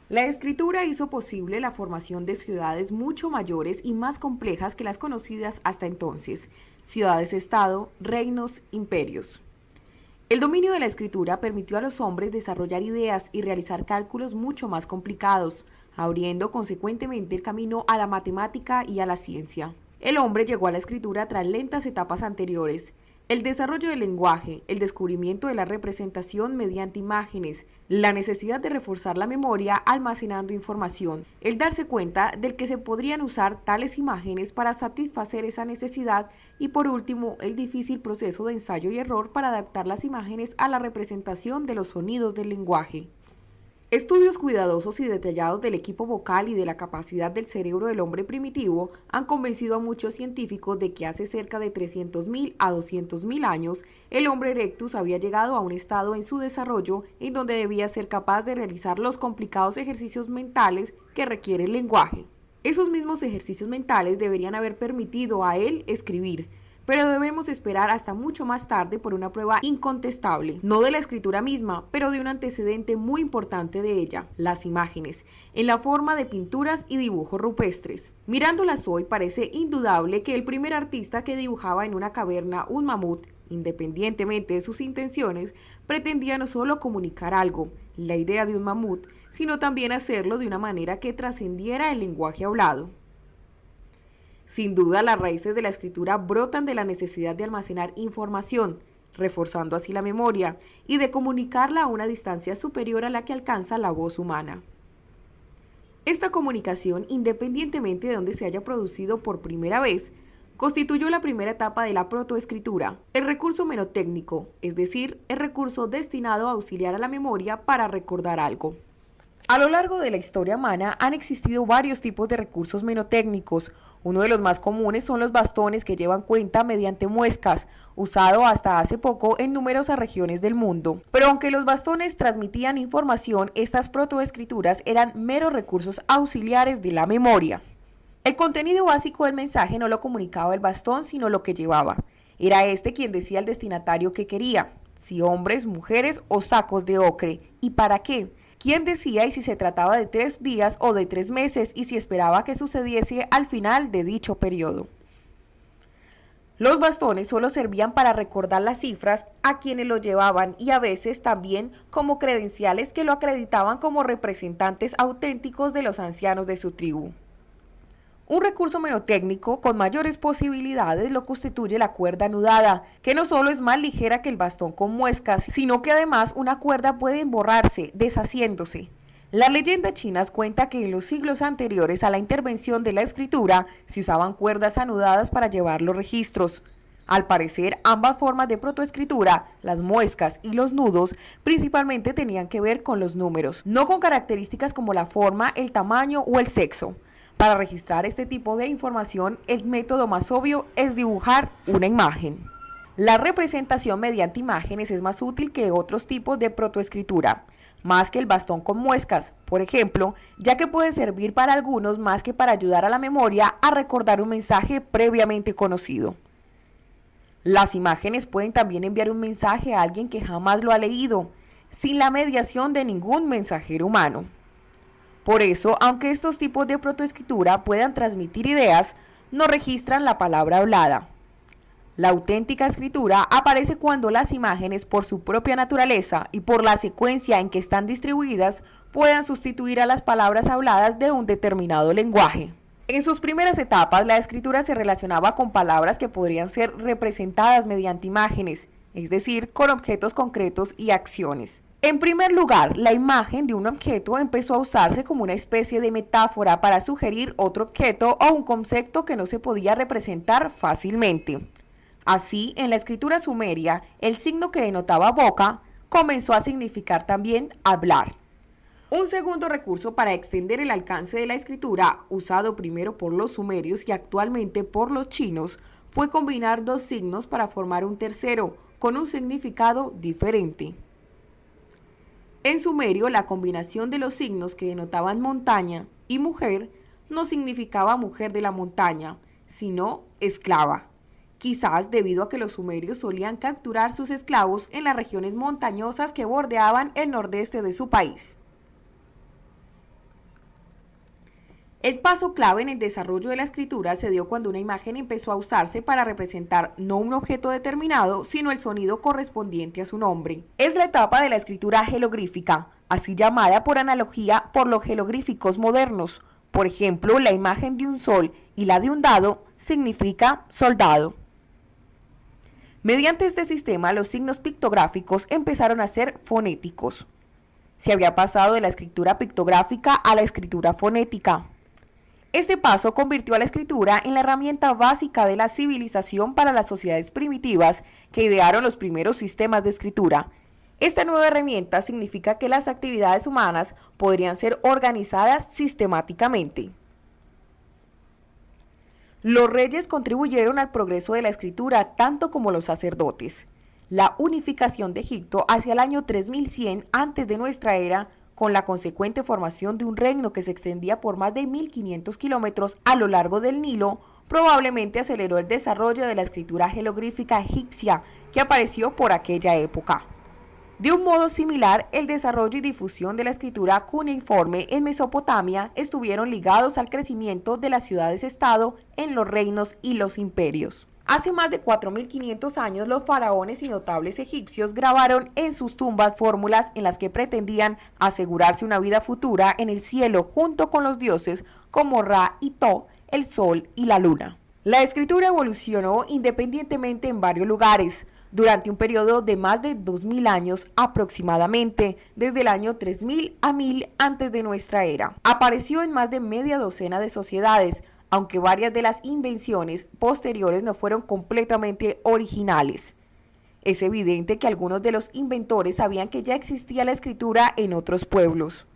La escritura hizo posible la formación de ciudades mucho mayores y más complejas que las conocidas hasta entonces, ciudades-estado, reinos, imperios. El dominio de la escritura permitió a los hombres desarrollar ideas y realizar cálculos mucho más complicados, abriendo consecuentemente el camino a la matemática y a la ciencia. El hombre llegó a la escritura tras lentas etapas anteriores: el desarrollo del lenguaje, el descubrimiento de la representación mediante imágenes, la necesidad de reforzar la memoria almacenando información, el darse cuenta del que se podrían usar tales imágenes para satisfacer esa necesidad y por último el difícil proceso de ensayo y error para adaptar las imágenes a la representación de los sonidos del lenguaje. Estudios cuidadosos y detallados del equipo vocal y de la capacidad del cerebro del hombre primitivo han convencido a muchos científicos de que hace cerca de 300.000 a 200.000 años el hombre erectus había llegado a un estado en su desarrollo en donde debía ser capaz de realizar los complicados ejercicios mentales que requiere el lenguaje. Esos mismos ejercicios mentales deberían haber permitido a él escribir, pero debemos esperar hasta mucho más tarde por una prueba incontestable, no de la escritura misma, pero de un antecedente muy importante de ella: las imágenes, en la forma de pinturas y dibujos rupestres. Mirándolas hoy parece indudable que el primer artista que dibujaba en una caverna un mamut, independientemente de sus intenciones, pretendía no solo comunicar algo, la idea de un mamut, sino también hacerlo de una manera que trascendiera el lenguaje hablado. Sin duda, las raíces de la escritura brotan de la necesidad de almacenar información, reforzando así la memoria, y de comunicarla a una distancia superior a la que alcanza la voz humana. Esta comunicación, independientemente de dónde se haya producido por primera vez, constituyó la primera etapa de la protoescritura, el recurso mnemotécnico, es decir, el recurso destinado a auxiliar a la memoria para recordar algo. A lo largo de la historia humana han existido varios tipos de recursos mnemotécnicos. Uno de los más comunes son los bastones que llevan cuenta mediante muescas, usado hasta hace poco en numerosas regiones del mundo. Pero aunque los bastones transmitían información, estas protoescrituras eran meros recursos auxiliares de la memoria. El contenido básico del mensaje no lo comunicaba el bastón, sino lo que llevaba. Era este quien decía al destinatario qué quería, si hombres, mujeres o sacos de ocre, y para qué. ¿Quién decía y si se trataba de 3 días o de 3 meses y si esperaba que sucediese al final de dicho periodo? Los bastones solo servían para recordar las cifras a quienes lo llevaban y a veces también como credenciales que lo acreditaban como representantes auténticos de los ancianos de su tribu. Un recurso mnemotécnico con mayores posibilidades lo constituye la cuerda anudada, que no solo es más ligera que el bastón con muescas, sino que además una cuerda puede emborrarse, deshaciéndose. Las leyendas chinas cuentan que en los siglos anteriores a la intervención de la escritura se usaban cuerdas anudadas para llevar los registros. Al parecer, ambas formas de protoescritura, las muescas y los nudos, principalmente tenían que ver con los números, no con características como la forma, el tamaño o el sexo. Para registrar este tipo de información, el método más obvio es dibujar una imagen. La representación mediante imágenes es más útil que otros tipos de protoescritura, más que el bastón con muescas, por ejemplo, ya que puede servir para algunos más que para ayudar a la memoria a recordar un mensaje previamente conocido. Las imágenes pueden también enviar un mensaje a alguien que jamás lo ha leído, sin la mediación de ningún mensajero humano. Por eso, aunque estos tipos de protoescritura puedan transmitir ideas, no registran la palabra hablada. La auténtica escritura aparece cuando las imágenes, por su propia naturaleza y por la secuencia en que están distribuidas, puedan sustituir a las palabras habladas de un determinado lenguaje. En sus primeras etapas, la escritura se relacionaba con palabras que podrían ser representadas mediante imágenes, es decir, con objetos concretos y acciones. En primer lugar, la imagen de un objeto empezó a usarse como una especie de metáfora para sugerir otro objeto o un concepto que no se podía representar fácilmente. Así, en la escritura sumeria, el signo que denotaba boca comenzó a significar también hablar. Un segundo recurso para extender el alcance de la escritura, usado primero por los sumerios y actualmente por los chinos, fue combinar dos signos para formar un tercero, con un significado diferente. En sumerio, la combinación de los signos que denotaban montaña y mujer no significaba mujer de la montaña, sino esclava, quizás debido a que los sumerios solían capturar sus esclavos en las regiones montañosas que bordeaban el nordeste de su país. El paso clave en el desarrollo de la escritura se dio cuando una imagen empezó a usarse para representar no un objeto determinado, sino el sonido correspondiente a su nombre. Es la etapa de la escritura jeroglífica, así llamada por analogía por los jeroglíficos modernos. Por ejemplo, la imagen de un sol y la de un dado significa soldado. Mediante este sistema, los signos pictográficos empezaron a ser fonéticos. Se había pasado de la escritura pictográfica a la escritura fonética. Este paso convirtió a la escritura en la herramienta básica de la civilización para las sociedades primitivas que idearon los primeros sistemas de escritura. Esta nueva herramienta significa que las actividades humanas podrían ser organizadas sistemáticamente. Los reyes contribuyeron al progreso de la escritura tanto como los sacerdotes. La unificación de Egipto hacia el año 3100 antes de nuestra era, con la consecuente formación de un reino que se extendía por más de 1500 kilómetros a lo largo del Nilo, probablemente aceleró el desarrollo de la escritura jeroglífica egipcia que apareció por aquella época. De un modo similar, el desarrollo y difusión de la escritura cuneiforme en Mesopotamia estuvieron ligados al crecimiento de las ciudades-estado en los reinos y los imperios. Hace más de 4500 años los faraones y notables egipcios grabaron en sus tumbas fórmulas en las que pretendían asegurarse una vida futura en el cielo junto con los dioses como Ra y To, el sol y la luna. La escritura evolucionó independientemente en varios lugares durante un periodo de más de 2000 años aproximadamente, desde el año 3000 a 1000 antes de nuestra era. Apareció en más de media docena de sociedades, aunque varias de las invenciones posteriores no fueron completamente originales. Es evidente que algunos de los inventores sabían que ya existía la escritura en otros pueblos.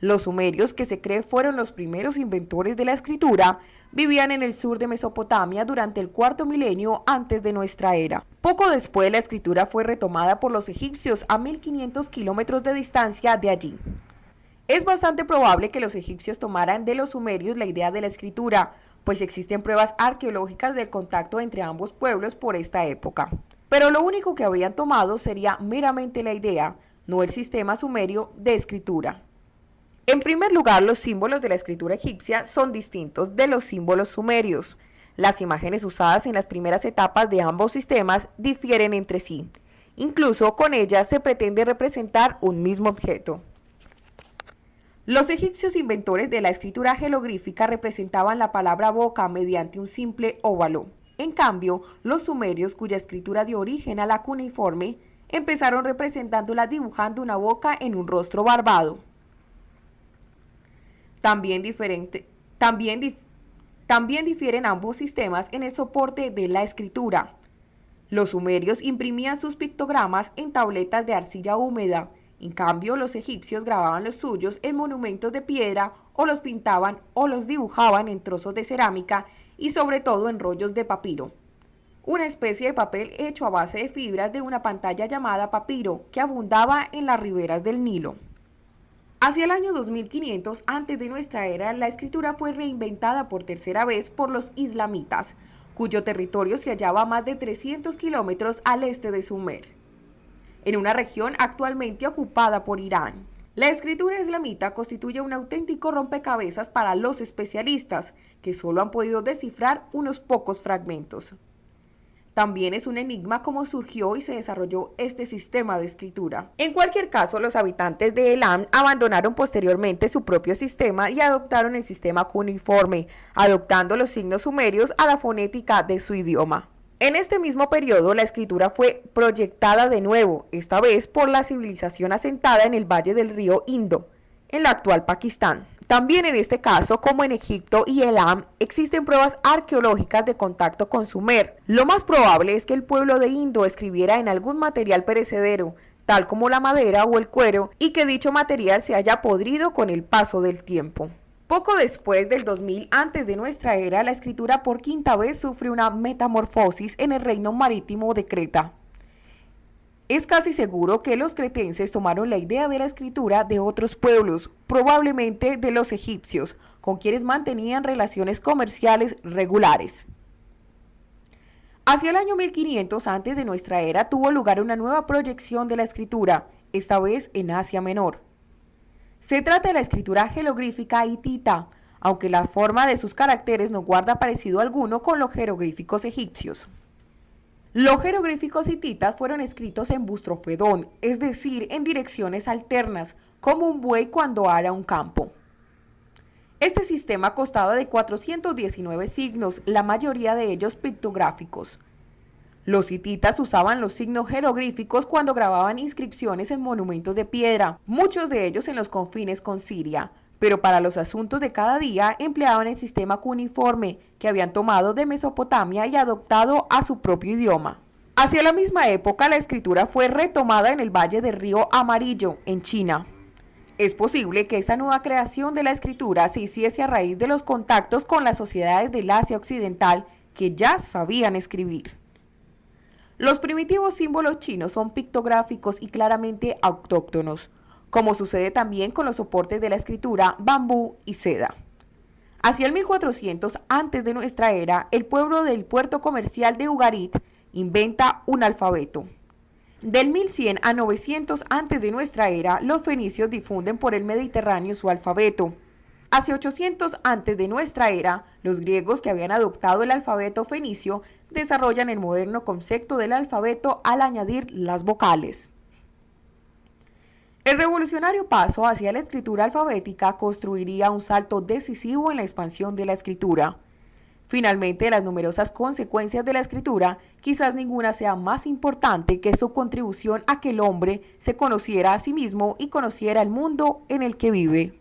Los sumerios, que se cree fueron los primeros inventores de la escritura, vivían en el sur de Mesopotamia durante el cuarto milenio antes de nuestra era. Poco después, la escritura fue retomada por los egipcios a 1500 kilómetros de distancia de allí. Es bastante probable que los egipcios tomaran de los sumerios la idea de la escritura, pues existen pruebas arqueológicas del contacto entre ambos pueblos por esta época. Pero lo único que habrían tomado sería meramente la idea, no el sistema sumerio de escritura. En primer lugar, los símbolos de la escritura egipcia son distintos de los símbolos sumerios. Las imágenes usadas en las primeras etapas de ambos sistemas difieren entre sí. Incluso con ellas se pretende representar un mismo objeto. Los egipcios inventores de la escritura jeroglífica representaban la palabra boca mediante un simple óvalo. En cambio, los sumerios, cuya escritura dio origen a la cuneiforme, empezaron representándola dibujando una boca en un rostro barbado. También difieren ambos sistemas en el soporte de la escritura. Los sumerios imprimían sus pictogramas en tabletas de arcilla húmeda. En cambio, los egipcios grababan los suyos en monumentos de piedra o los pintaban o los dibujaban en trozos de cerámica y sobre todo en rollos de papiro, una especie de papel hecho a base de fibras de una pantalla llamada papiro que abundaba en las riberas del Nilo. Hacia el año 2500 antes de nuestra era, la escritura fue reinventada por tercera vez por los islamitas, cuyo territorio se hallaba a más de 300 kilómetros al este de Sumer, en una región actualmente ocupada por Irán. La escritura islamita constituye un auténtico rompecabezas para los especialistas, que solo han podido descifrar unos pocos fragmentos. También es un enigma cómo surgió y se desarrolló este sistema de escritura. En cualquier caso, los habitantes de Elam abandonaron posteriormente su propio sistema y adoptaron el sistema cuneiforme, adoptando los signos sumerios a la fonética de su idioma. En este mismo periodo, la escritura fue proyectada de nuevo, esta vez por la civilización asentada en el valle del río Indo, en la actual Pakistán. También en este caso, como en Egipto y Elam, existen pruebas arqueológicas de contacto con Sumer. Lo más probable es que el pueblo de Indo escribiera en algún material perecedero, tal como la madera o el cuero, y que dicho material se haya podrido con el paso del tiempo. Poco después del 2000 antes de nuestra era, la escritura por quinta vez sufre una metamorfosis en el reino marítimo de Creta. Es casi seguro que los cretenses tomaron la idea de la escritura de otros pueblos, probablemente de los egipcios, con quienes mantenían relaciones comerciales regulares. Hacia el año 1500 antes de nuestra era tuvo lugar una nueva proyección de la escritura, esta vez en Asia Menor. Se trata de la escritura jeroglífica hitita, aunque la forma de sus caracteres no guarda parecido alguno con los jeroglíficos egipcios. Los jeroglíficos hititas fueron escritos en bustrofedón, es decir, en direcciones alternas, como un buey cuando ara un campo. Este sistema constaba de 419 signos, la mayoría de ellos pictográficos. Los hititas usaban los signos jeroglíficos cuando grababan inscripciones en monumentos de piedra, muchos de ellos en los confines con Siria, pero para los asuntos de cada día empleaban el sistema cuneiforme que habían tomado de Mesopotamia y adoptado a su propio idioma. Hacia la misma época, la escritura fue retomada en el Valle del Río Amarillo, en China. Es posible que esta nueva creación de la escritura se hiciese a raíz de los contactos con las sociedades del Asia Occidental que ya sabían escribir. Los primitivos símbolos chinos son pictográficos y claramente autóctonos, como sucede también con los soportes de la escritura bambú y seda. Hacia el 1400 antes de nuestra era, el pueblo del puerto comercial de Ugarit inventa un alfabeto. Del 1100 a 900 antes de nuestra era, los fenicios difunden por el Mediterráneo su alfabeto. Hacia 800 antes de nuestra era, los griegos que habían adoptado el alfabeto fenicio desarrollan el moderno concepto del alfabeto al añadir las vocales. El revolucionario paso hacia la escritura alfabética construiría un salto decisivo en la expansión de la escritura. Finalmente, de las numerosas consecuencias de la escritura, quizás ninguna sea más importante que su contribución a que el hombre se conociera a sí mismo y conociera el mundo en el que vive.